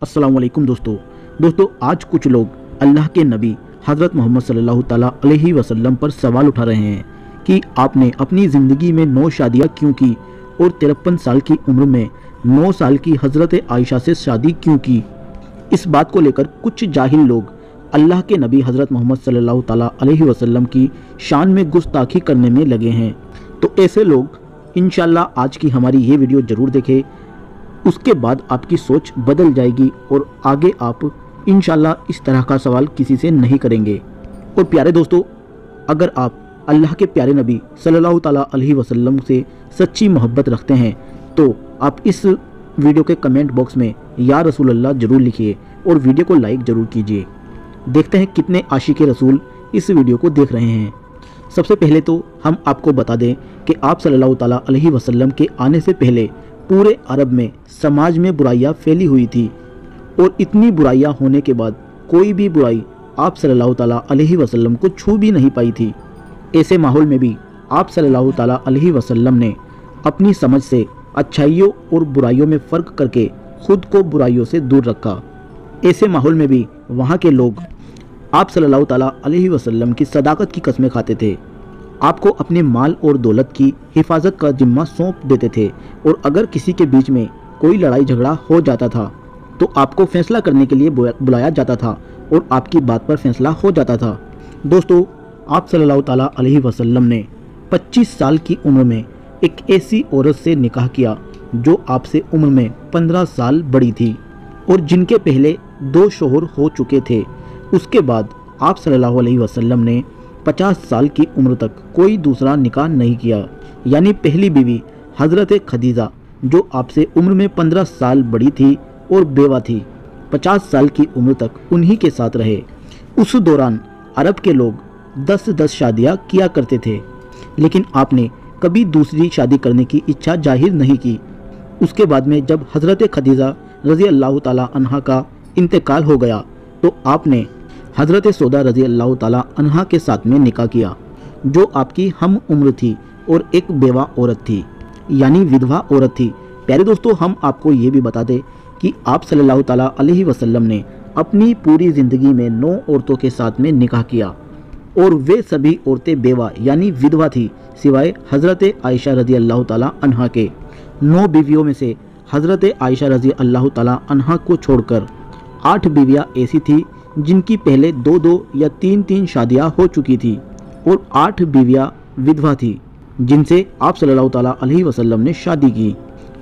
अस्सलाम वालेकुम दोस्तों आज कुछ लोग अल्लाह के नबी हज़रत मोहम्मद सल्लल्लाहु ताला अलैहि वसल्लम पर सवाल उठा रहे हैं कि आपने अपनी ज़िंदगी में 9 शादियाँ क्यों की और 53 साल की उम्र में 9 साल की हज़रत आयशा से शादी क्यों की। इस बात को लेकर कुछ जाहिल लोग अल्लाह के नबी हज़रत मोहम्मद सल्लल्लाहु ताला अलैहि वसल्लम की शान में गुस्ताखी करने में लगे हैं। तो ऐसे लोग इंशाअल्लाह आज की हमारी ये वीडियो ज़रूर देखें, उसके बाद आपकी सोच बदल जाएगी और आगे आप इंशाअल्लाह इस तरह का सवाल किसी से नहीं करेंगे। और प्यारे दोस्तों, अगर आप अल्लाह के प्यारे नबी सल्लल्लाहु ताला अलैहि वसल्लम से सच्ची मोहब्बत रखते हैं तो आप इस वीडियो के कमेंट बॉक्स में या रसूल अल्लाह ज़रूर लिखिए और वीडियो को लाइक ज़रूर कीजिए। देखते हैं कितने आशिक रसूल इस वीडियो को देख रहे हैं। सबसे पहले तो हम आपको बता दें कि आप सल्लल्लाहु ताला अलैहि वसल्लम के आने से पहले पूरे अरब में समाज में बुराइयां फैली हुई थी और इतनी बुराइयां होने के बाद कोई भी बुराई आप सल्लल्लाहु ताला अलैहि वसल्लम को छू भी नहीं पाई थी। ऐसे माहौल में भी आप सल्लल्लाहु ताला अलैहि वसल्लम ने अपनी समझ से अच्छाइयों और बुराइयों में फ़र्क करके खुद को बुराइयों से दूर रखा। ऐसे माहौल में भी वहाँ के लोग आप सल्लल्लाहु ताला अलैहि वसल्लम की सदाकत की कस्में खाते थे, आपको अपने माल और दौलत की हिफाजत का जिम्मा सौंप देते थे और अगर किसी के बीच में कोई लड़ाई झगड़ा हो जाता था तो आपको फैसला करने के लिए बुलाया जाता था और आपकी बात पर फैसला हो जाता था। दोस्तों, आप सल्लल्लाहु ताला अलैहि वसल्लम ने 25 साल की उम्र में एक ऐसी औरत से निकाह किया जो आपसे उम्र में 15 साल बड़ी थी और जिनके पहले 2 शौहर हो चुके थे। उसके बाद आप सल्लल्लाहु अलैहि वसल्लम ने 50 साल की उम्र तक कोई दूसरा निकाह नहीं किया, यानी पहली बीवी हज़रत खदीजा जो आपसे उम्र में 15 साल बड़ी थी और बेवा थी, 50 साल की उम्र तक उन्हीं के साथ रहे। उस दौरान अरब के लोग 10-10 शादियाँ किया करते थे, लेकिन आपने कभी दूसरी शादी करने की इच्छा जाहिर नहीं की। उसके बाद में जब हज़रत खदीजा रज़ी अल्लाह ताला अन्हा का इंतकाल हो गया तो आपने हज़रत सौदा रज़ी अल्लाह ताला अन्हा के साथ में निकाह किया जो आपकी हम उम्र थी और एक बेवा औरत थी, यानी विधवा औरत थी। प्यारे दोस्तों, हम आपको ये भी बता दें कि आप सल्लल्लाहु ताला अलैहि वसल्लम ने अपनी पूरी ज़िंदगी में 9 औरतों के साथ में निकाह किया और वे सभी औरतें बेवा यानी विधवा थी सिवाय हज़रत आयशा रज़ी अल्लाह ताला अन्हा के। 9 बीवियों में से हज़रत आयशा रज़ी अल्लाह ताला अन्हा को छोड़कर 8 बीवियाँ ऐसी थी जिनकी पहले 2-2 या 3-3 शादियाँ हो चुकी थी और 8 बीवियाँ विधवा थी जिनसे आप सल्लल्लाहु ताला अलैहि वसल्लम ने शादी की।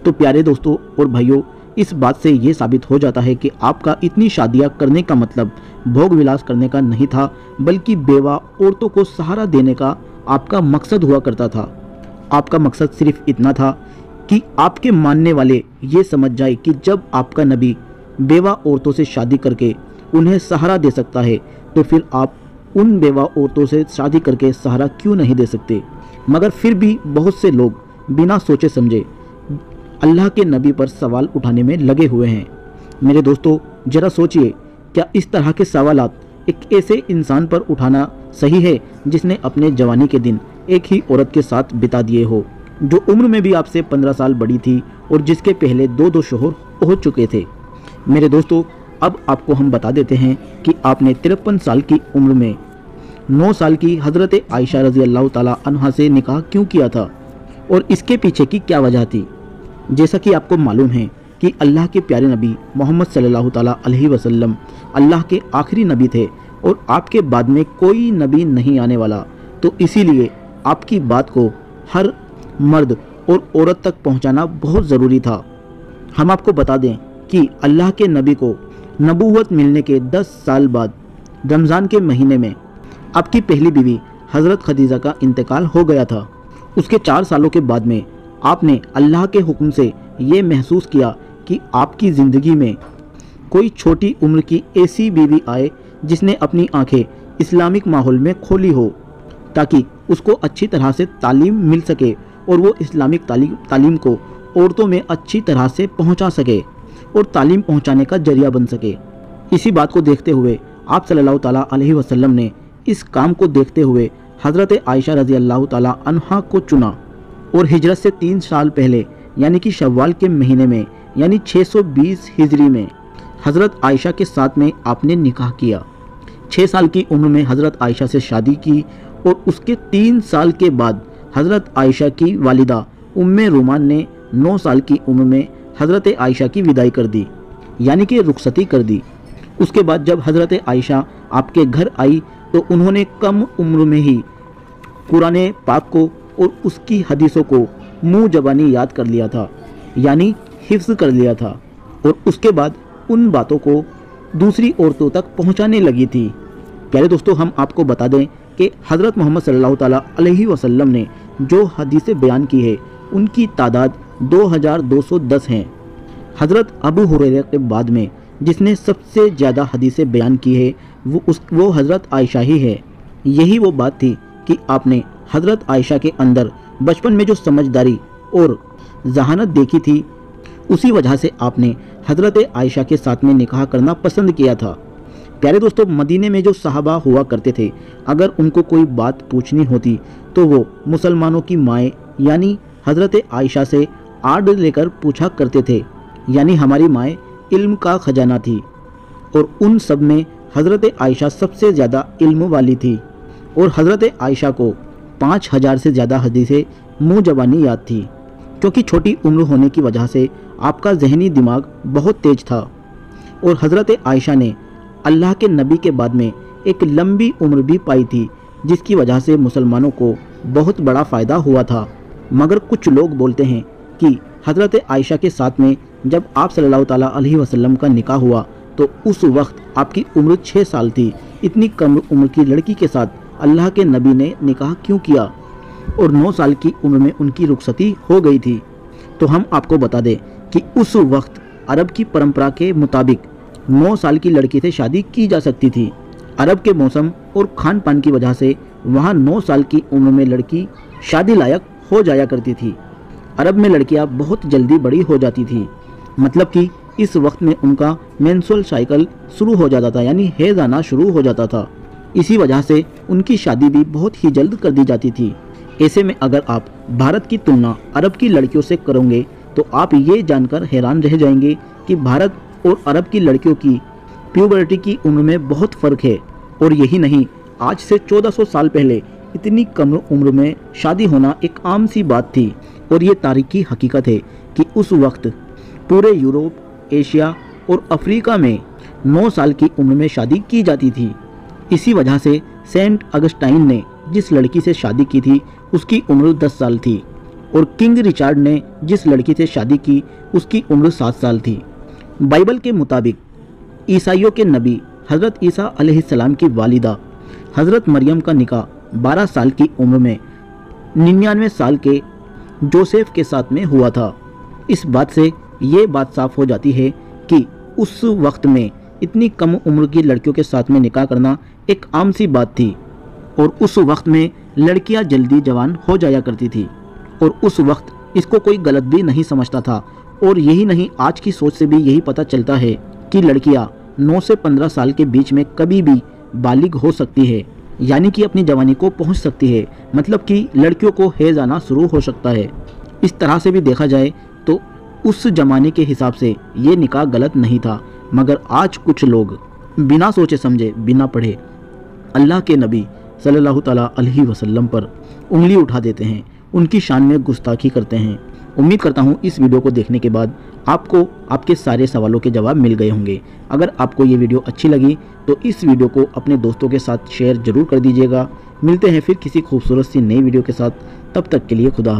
तो प्यारे दोस्तों और भाइयों, इस बात से ये साबित हो जाता है कि आपका इतनी शादियाँ करने का मतलब भोग विलास करने का नहीं था, बल्कि बेवा औरतों को सहारा देने का आपका मकसद हुआ करता था। आपका मकसद सिर्फ इतना था कि आपके मानने वाले ये समझ जाए कि जब आपका नबी बेवा औरतों से शादी करके उन्हें सहारा दे सकता है तो फिर आप उन बेवा औरतों से शादी करके सहारा क्यों नहीं दे सकते। मगर फिर भी बहुत से लोग बिना सोचे समझे अल्लाह के नबी पर सवाल उठाने में लगे हुए हैं। मेरे दोस्तों, ज़रा सोचिए, क्या इस तरह के सवालात एक ऐसे इंसान पर उठाना सही है जिसने अपने जवानी के दिन एक ही औरत के साथ बिता दिए हो, जो उम्र में भी आपसे 15 साल बड़ी थी और जिसके पहले 2-2 शौहर हो चुके थे। मेरे दोस्तों, अब आपको हम बता देते हैं कि आपने 53 साल की उम्र में 9 साल की हज़रत आयशा रज़ी अल्लाह ताला अन्हा से निकाह क्यों किया था और इसके पीछे की क्या वजह थी। जैसा कि आपको मालूम है कि अल्लाह के प्यारे नबी मोहम्मद सल्लल्लाहु ताला अलैहि वसल्लम अल्लाह के आखिरी नबी थे और आपके बाद में कोई नबी नहीं आने वाला, तो इसीलिए आपकी बात को हर मर्द और औरत तक पहुंचाना बहुत ज़रूरी था। हम आपको बता दें कि अल्लाह के नबी को नबूवत मिलने के 10 साल बाद रमज़ान के महीने में आपकी पहली बीवी हज़रत खदीजा का इंतकाल हो गया था। उसके 4 सालों के बाद में आपने अल्लाह के हुक्म से ये महसूस किया कि आपकी ज़िंदगी में कोई छोटी उम्र की ऐसी बीवी आए जिसने अपनी आंखें इस्लामिक माहौल में खोली हो ताकि उसको अच्छी तरह से तालीम मिल सके और वो इस्लामिक तालीम को औरतों में अच्छी तरह से पहुंचा सके और तालीम पहुंचाने का जरिया बन सके। इसी बात को देखते हुए आप सल्लल्लाहु ताला अलैहि वसल्लम ने इस काम को देखते हुए हज़रत आयशा रज़ी अल्लाह ताला अन्हा को चुना और हिजरत से 3 साल पहले यानी कि शव्वाल के महीने में यानी 620 हिजरी में हज़रत आयशा के साथ में आपने निकाह किया। 6 साल की उम्र में हज़रत आयशा से शादी की और उसके 3 साल के बाद हज़रत आयशा की वालिदा उम्मे रुमान ने 9 साल की उम्र में हज़रत आयशा की विदाई कर दी, यानी कि रुखसती कर दी। उसके बाद जब हज़रत आयशा आपके घर आई तो उन्होंने कम उम्र में ही कुरान पाक को और उसकी हदीसों को मुँह ज़बानी याद कर लिया था, यानी हिफ्ज़ कर लिया था, और उसके बाद उन बातों को दूसरी औरतों तक पहुंचाने लगी थी। प्यारे दोस्तों, हम आपको बता दें कि हज़रत मोहम्मद सल्लल्लाहु ताला अलैहि वसल्लम ने जो हदीसें बयान की है उनकी तादाद 2210 हैं। हज़रत अबू हुरैरा के बाद में जिसने सबसे ज़्यादा हदीसें बयान की है वो हज़रत आयशा ही है। यही वो बात थी कि आपने हज़रत आयशा के अंदर बचपन में जो समझदारी और जहानत देखी थी, उसी वजह से आपने हज़रत आयशा के साथ में निकाह करना पसंद किया था। प्यारे दोस्तों, मदीने में जो सहाबा हुआ करते थे, अगर उनको कोई बात पूछनी होती तो वो मुसलमानों की माएँ यानी हज़रत आयशा से आड़ लेकर पूछा करते थे, यानी हमारी माएँ इल्म का खजाना थी और उन सब में हज़रत आयशा सबसे ज़्यादा इल्म वाली थी और हज़रत आयशा को 5000 से ज़्यादा हदीसें मुँह ज़बानी याद थी। क्योंकि छोटी उम्र होने की वजह से आपका जहनी दिमाग बहुत तेज था और हज़रत आयशा ने अल्लाह के नबी के बाद में एक लंबी उम्र भी पाई थी, जिसकी वजह से मुसलमानों को बहुत बड़ा फ़ायदा हुआ था। मगर कुछ लोग बोलते हैं कि हज़रत आयशा के साथ में जब आप सल्लल्लाहु ताला अलैहि वसल्लम का निकाह हुआ तो उस वक्त आपकी उम्र 6 साल थी। इतनी कम उम्र की लड़की के साथ अल्लाह के नबी ने निकाह क्यों किया और 9 साल की उम्र में उनकी रुखसती हो गई थी। तो हम आपको बता दें कि उस वक्त अरब की परंपरा के मुताबिक 9 साल की लड़की से शादी की जा सकती थी। अरब के मौसम और खान पान की वजह से वहाँ 9 साल की उम्र में लड़की शादी लायक हो जाया करती थी। अरब में लड़कियाँ बहुत जल्दी बड़ी हो जाती थी, मतलब कि इस वक्त में उनका मेंस्ट्रुअल साइकिल शुरू हो जाता था, यानी हैज़ आना शुरू हो जाता था। इसी वजह से उनकी शादी भी बहुत ही जल्द कर दी जाती थी। ऐसे में अगर आप भारत की तुलना अरब की लड़कियों से करोगे तो आप ये जानकर हैरान रह जाएंगे कि भारत और अरब की लड़कियों की प्यूबर्टी की उम्र में बहुत फ़र्क है। और यही नहीं, आज से 1400 साल पहले इतनी कम उम्र में शादी होना एक आम सी बात थी और ये तारीखी हकीकत है कि उस वक्त पूरे यूरोप, एशिया और अफ्रीका में 9 साल की उम्र में शादी की जाती थी। इसी वजह से सेंट अगस्टाइन ने जिस लड़की से शादी की थी उसकी उम्र 10 साल थी और किंग रिचार्ड ने जिस लड़की से शादी की उसकी उम्र 7 साल थी। बाइबल के मुताबिक ईसाइयों के नबी हज़रत ईसा अलैहिस्सलाम की वालिदा हज़रत मरियम का निकाह 12 साल की उम्र में 99 साल के जोसेफ के साथ में हुआ था। इस बात से ये बात साफ हो जाती है कि उस वक्त में इतनी कम उम्र की लड़कियों के साथ में निकाह करना एक आम सी बात थी और उस वक्त में लड़कियां जल्दी जवान हो जाया करती थी और उस वक्त इसको कोई गलत भी नहीं समझता था। और यही नहीं, आज की सोच से भी यही पता चलता है कि लड़कियां 9 से 15 साल के बीच में कभी भी बालिग हो सकती है, यानी कि अपनी जवानी को पहुंच सकती है, मतलब कि लड़कियों को हैज़ आना शुरू हो सकता है। इस तरह से भी देखा जाए तो उस ज़माने के हिसाब से ये निकाह गलत नहीं था। मगर आज कुछ लोग बिना सोचे समझे, बिना पढ़े अल्लाह के नबी सल्लल्लाहु ताला अलैहि वसल्लम पर उंगली उठा देते हैं, उनकी शान में गुस्ताखी करते हैं। उम्मीद करता हूँ इस वीडियो को देखने के बाद आपको आपके सारे सवालों के जवाब मिल गए होंगे। अगर आपको ये वीडियो अच्छी लगी तो इस वीडियो को अपने दोस्तों के साथ शेयर ज़रूर कर दीजिएगा। मिलते हैं फिर किसी खूबसूरत सी नई वीडियो के साथ, तब तक के लिए खुदा हाफ़िज़।